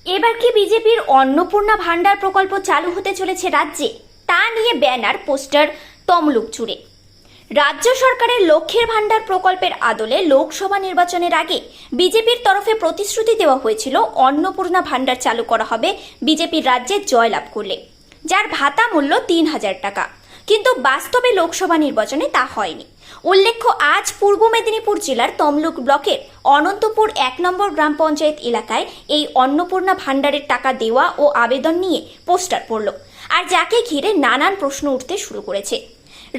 এবার কি বিজেপির অন্নপূর্ণা ভান্ডার প্রকল্প চালু হতে চলেছে রাজ্যে? তা নিয়ে ব্যানার পোস্টার তমলুক জুড়ে। রাজ্য সরকারের লক্ষ্মীর ভান্ডার প্রকল্পের আদলে লোকসভা নির্বাচনের আগে বিজেপির তরফে প্রতিশ্রুতি দেওয়া হয়েছিল অন্নপূর্ণা ভান্ডার চালু করা হবে বিজেপির রাজ্যে জয়লাভ করলে, যার ভাতা মূল্য ৩,০০০ টাকা। কিন্তু বাস্তবে লোকসভা নির্বাচনে তা হয়নি। উল্লেখ্য, আজ পূর্ব মেদিনীপুর জেলার তমলুক ব্লকের অনন্তপুর ১ নম্বর গ্রাম পঞ্চায়েত এলাকায় এই অন্নপূর্ণা ভান্ডারের টাকা দেওয়া ও আবেদন নিয়ে পোস্টার পড়ল, আর যাকে ঘিরে নানান প্রশ্ন উঠতে শুরু করেছে।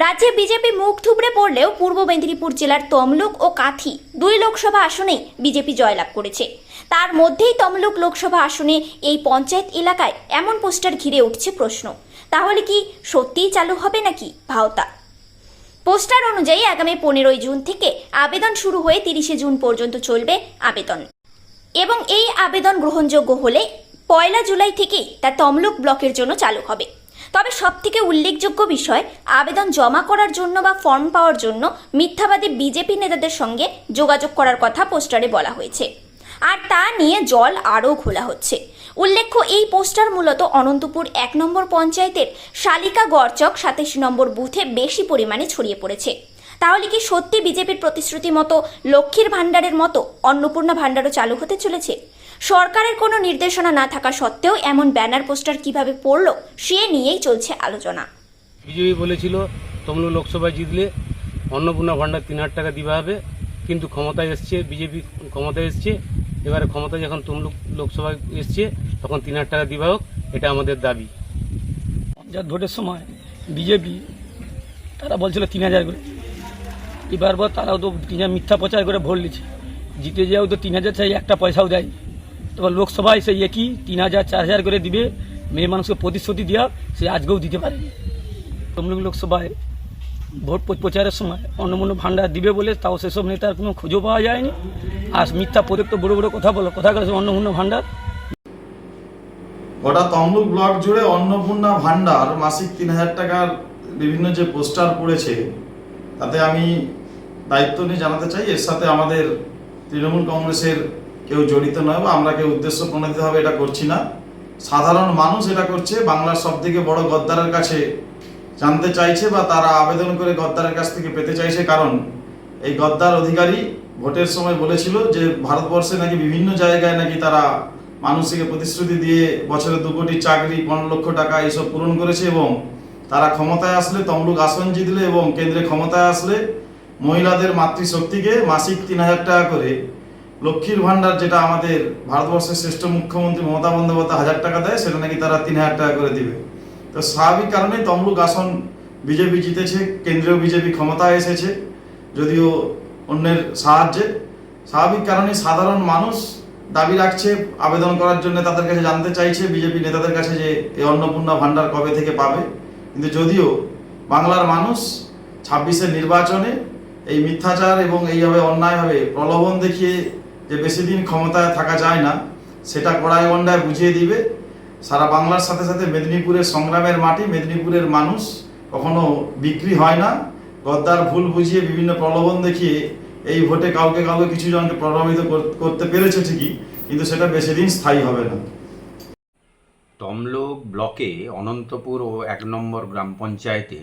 রাজ্যে বিজেপি মুখ থুবড়ে পড়লেও পূর্ব মেদিনীপুর জেলার তমলুক ও কাঁথি ২ লোকসভা আসনেই বিজেপি জয়লাভ করেছে। তার মধ্যেই তমলুক লোকসভা আসনে এই পঞ্চায়েত এলাকায় এমন পোস্টার ঘিরে উঠছে প্রশ্ন, তাহলে কি সত্যিই চালু হবে নাকি ভাওতা? পোস্টার অনুযায়ী আগামী ১৫ই জুন থেকে আবেদন শুরু হয়ে ৩০শে জুন পর্যন্ত চলবে আবেদন, এবং এই আবেদন গ্রহণযোগ্য হলে ১ জুলাই থেকেই তা তমলুক ব্লকের জন্য চালু হবে। তবে সবথেকে উল্লেখযোগ্য বিষয়, আবেদন জমা করার জন্য বা ফর্ম পাওয়ার জন্য মিথ্যাবাদী বিজেপি নেতাদের সঙ্গে যোগাযোগ করার কথা পোস্টারে বলা হয়েছে, আর তা নিয়ে জল আরও ঘোলা হচ্ছে। উল্লেখ্য, এই পোস্টার মূলত অনন্তপুর ১ নম্বর পঞ্চায়েতের শালিকা গড়চক ২৭ নম্বর বুথে বেশি পরিমাণে ছড়িয়ে পড়েছে। তাহলে কি সত্যি বিজেপির প্রতিশ্রুতি মতো লক্ষ্মীর ভান্ডারের মতো অন্নপূর্ণা ভান্ডারও চালু হতে চলেছে? সরকারের কোনো নির্দেশনা না থাকা সত্ত্বেও এমন ব্যানার পোস্টার কিভাবে পড়ল, সে নিয়েই চলছে আলোচনা। বিজেপি বলেছিল তমলুক লোকসভায় জিতলে অন্নপূর্ণা ভান্ডার ৩,০০০ টাকা দিবা হবে, কিন্তু ক্ষমতায় এসছে বিজেপি, ক্ষমতায় এসছে। এবারে ক্ষমতায় যখন তমলুক লোকসভায় এসছে তখন ৩,০০০ টাকা দিবা হোক, এটা আমাদের দাবি। পঞ্চায়েত ভোটের সময় বিজেপি তারা বলছিল ৩,০০০ করে, এবার তারাও তো মিথ্যা প্রচার করে ভোট নিচ্ছে, জিতে যাও তো ৩,০০০ চাই, একটা পয়সাও দেয়। তবে লোকসভায় সে একই ৩,০০০ ৪,০০০ করে দিবে, মেয়ে মানুষকে প্রতিশ্রুতি দেওয়া সে আজকেও দিতে পারেনি। তমলুক লোকসভায় ভোট প্রচারের সময় অন্নপূর্ণা ভান্ডার দিবে বলে তাও সেসব নেতার কোনো খোঁজও পাওয়া যায়নি। আর মিথ্যা প্রদত্ত বড় বড় কথা বলো, কথা বলেছে অন্নপূর্ণা ভান্ডার। গোটা তমলুক ব্লক জুড়ে অন্নপূর্ণা ভান্ডার মাসিক ৩,০০০ টাকার বিভিন্ন যে পোস্টার পড়েছে, তাতে আমি দায়িত্ব নিয়ে জানাতে চাই, এর সাথে আমাদের তৃণমূল কংগ্রেসের কেউ জড়িত নয় বা আমরা কেউ উদ্দেশ্য প্রণোদিতভাবে এটা করছি না। সাধারণ মানুষ এটা করছে, বাংলার সবথেকে বড় গদ্দারের কাছে জানতে চাইছে বা তারা আবেদন করে গদ্দারের কাছ থেকে পেতে চাইছে। কারণ এই গদ্দার অধিকারী ভোটের সময় বলেছিল যে ভারতবর্ষে নাকি বিভিন্ন জায়গায় নাকি তারা মানুষকে প্রতিশ্রুতি দিয়ে বছরে ২ কোটি চাকরি, ১৫ লক্ষ টাকা এইসব পূরণ করেছে, এবং তারা ক্ষমতায় আসলে তমলুক আসন জিতলে এবং কেন্দ্রে ক্ষমতায় আসলে মহিলাদের মাতৃশক্তিকে মাসিক ৩,০০০ টাকা করে লক্ষ্মীর ভান্ডার, যেটা আমাদের ভারতবর্ষের শ্রেষ্ঠ মুখ্যমন্ত্রী মমতা বন্দ্যোপাধ্যায় ১,০০০ টাকা দেয়, সেটা নাকি তারা ৩,০০০ টাকা করে দিবে। তো স্বাভাবিক কারণে তমলুক আসন বিজেপি জিতেছে, কেন্দ্রীয় বিজেপি ক্ষমতায় এসেছে, যদিও অন্যের সাহায্যে। স্বাভাবিক কারণে সাধারণ মানুষ দাবি রাখছে, আবেদন করার জন্য তাদের কাছে জানতে চাইছে বিজেপি নেতাদের কাছে যে এই অন্নপূর্ণা ভান্ডার কবে থেকে পাবে। কিন্তু যদিও বাংলার মানুষ ২৬-এর নির্বাচনে এই মিথ্যাচার এবং এইভাবে অন্যায়ভাবে প্রলোভন দেখিয়ে যে বেশি দিন ক্ষমতায় থাকা যায় না, সেটা কড়াই গন্ডায় বুঝিয়ে দিবে। সারা বাংলার সাথে সাথে মেদিনীপুরের সংগ্রামের মাটি, মেদিনীপুরের মানুষ কখনো বিক্রি হয় না। গদ্দার ভুল বুঝিয়ে বিভিন্ন প্রলোভন দেখিয়ে এই ভোটে কাউকে কিছু জনকে প্রভাবিত করতে পেরেছে ঠিকই, কিন্তু সেটা বেশি দিন স্থায়ী হবে না। তমলুক ব্লকে অনন্তপুর ও ১ নম্বর গ্রাম পঞ্চায়েতে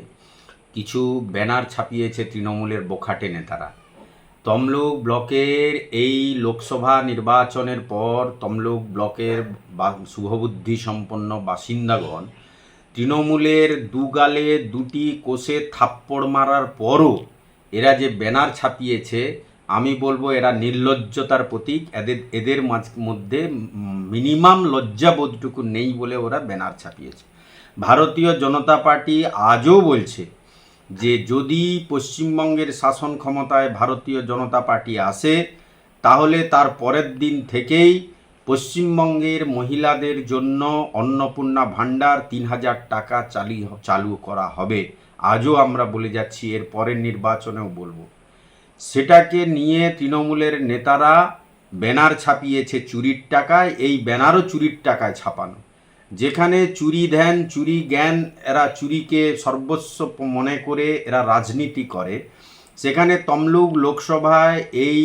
কিছু ব্যানার ছাপিয়েছে তৃণমূলের বোখাটে নেতারা। তমলুক ব্লকের এই লোকসভা নির্বাচনের পর তমলুক ব্লকের শুভবুদ্ধি সম্পন্ন বাসিন্দাগণ তৃণমূলের দুগালে দুটি কোষে থাপ্পড় মারার পরও এরা যে ব্যানার ছাপিয়েছে, আমি বলবো এরা নির্লজ্জতার প্রতীক। এদের মধ্যে মিনিমাম লজ্জাবোধটুকু নেই বলে ওরা ব্যানার ছাপিয়েছে। ভারতীয় জনতা পার্টি আজও বলছে যে যদি পশ্চিমবঙ্গের শাসন ক্ষমতায় ভারতীয় জনতা পার্টি আসে, তাহলে তার পরের দিন থেকেই পশ্চিমবঙ্গের মহিলাদের জন্য অন্নপূর্ণা ভান্ডার ৩,০০০ টাকা চালু করা হবে। আজও আমরা বলে যাচ্ছি, এর পরের নির্বাচনেও বলবো। সেটাকে নিয়ে তৃণমূলের নেতারা ব্যানার ছাপিয়েছে চুরির টাকায়। এই ব্যানারও চুরির টাকায় ছাপানো, যেখানে চুরি ধ্যান চুরি জ্ঞান, এরা চুরিকে সর্বস্ব মনে করে এরা রাজনীতি করে, সেখানে তমলুক লোকসভায় এই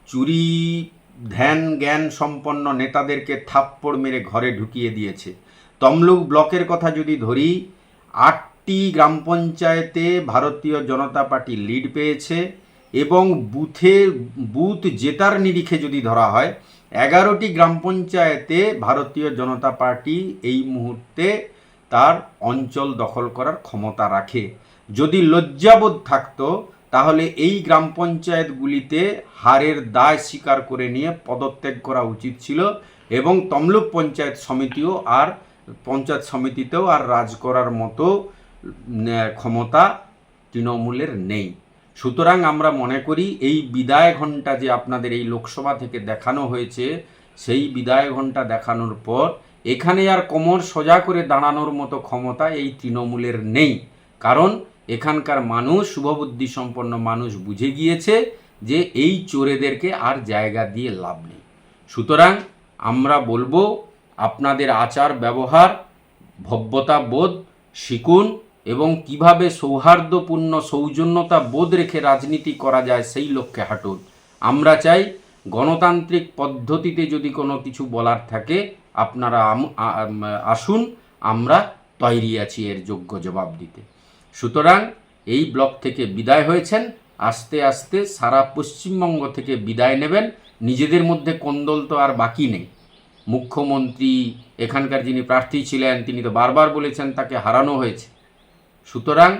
চুরি ধ্যান জ্ঞান সম্পন্ন নেতাদেরকে থাপ্পড় মেরে ঘরে ঢুকিয়ে দিয়েছে। তমলুক ব্লকের কথা যদি ধরি, 8টি গ্রাম পঞ্চায়েতে ভারতীয় জনতা পার্টি লিড পেয়েছে এবং বুথ জেতার নিরিখে যদি ধরা হয় 11টি গ্রাম পঞ্চায়েতে ভারতীয় জনতা পার্টি এই মুহূর্তে তার অঞ্চল দখল করার ক্ষমতা রাখে। যদি লজ্জাবোধ থাকতো তাহলে এই গ্রাম পঞ্চায়েতগুলিতে হারের দায় স্বীকার করে নিয়ে পদত্যাগ করা উচিত ছিল এবং তমলুক পঞ্চায়েত সমিতিতেও আর রাজ করার মতো ক্ষমতা তৃণমূলের নেই। সুতরাং আমরা মনে করি এই বিদায় ঘণ্টা যে আপনাদের এই লোকসভা থেকে দেখানো হয়েছে, সেই বিদায় ঘণ্টা দেখানোর পর এখানে আর কোমর সোজা করে দাঁড়ানোর মতো ক্ষমতা এই তৃণমূলের নেই। কারণ এখানকার মানুষ, শুভবুদ্ধি সম্পন্ন মানুষ বুঝে গিয়েছে যে এই চোরেদেরকে আর জায়গা দিয়ে লাভ নেই। সুতরাং আমরা বলবো আপনাদের আচার ব্যবহার, ভব্যতা বোধ শিখুন এবং কিভাবে সৌহার্দ্যপূর্ণ সৌজন্যতা বোধ রেখে রাজনীতি করা যায় সেই লক্ষ্যে হাঁটুন। আমরা চাই গণতান্ত্রিক পদ্ধতিতে যদি কোনো কিছু বলার থাকে আপনারা আসুন, আমরা তৈরি আছি এর যোগ্য জবাব দিতে। সুতরাং এই ব্লক থেকে বিদায় হয়েছেন, আস্তে আস্তে সারা পশ্চিমবঙ্গ থেকে বিদায় নেবেন। নিজেদের মধ্যে কোন্দল তো আর বাকি নেই। মুখ্যমন্ত্রী, এখানকার যিনি প্রার্থী ছিলেন, তিনি তো বারবার বলেছেন তাকে হারানো হয়েছে। সুতরাং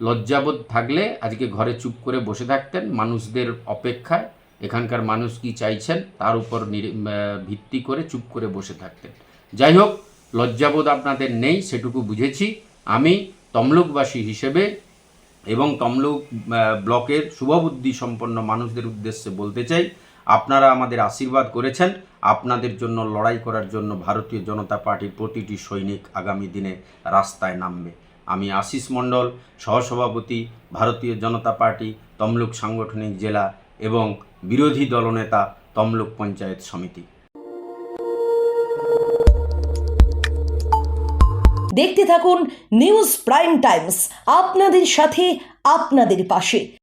লজ্জাবোধ থাকলে আজকে ঘরে চুপ করে বসে থাকতেন, মানুষদের অপেক্ষায় এখানকার মানুষ কি চাইছেন তার উপর ভিত্তি করে চুপ করে বসে থাকতেন। যাই হোক, লজ্জাবোধ আপনাদের নেই সেটুকু বুঝেছি। আমি তমলুকবাসী হিসেবে এবং তমলুক ব্লকের শুভবুদ্ধি সম্পন্ন মানুষদের উদ্দেশ্যে বলতে চাই, আপনারা আমাদের আশীর্বাদ করেছেন। আপনাদের জন্য লড়াই করার জন্য ভারতীয় জনতা পার্টির প্রতিটি সৈনিক আগামী দিনে রাস্তায় নামবে। আমি আশিস মণ্ডল, সহসভাপতি, ভারতীয় জনতা পার্টি তমলুক সাংগঠনিক জেলা এবং বিরোধী দলনেতা তমলুক পঞ্চায়েত সমিতি। দেখতে থাকুন নিউজ প্রাইম টাইমস, আপনাদের সাথে আপনাদের পাশে।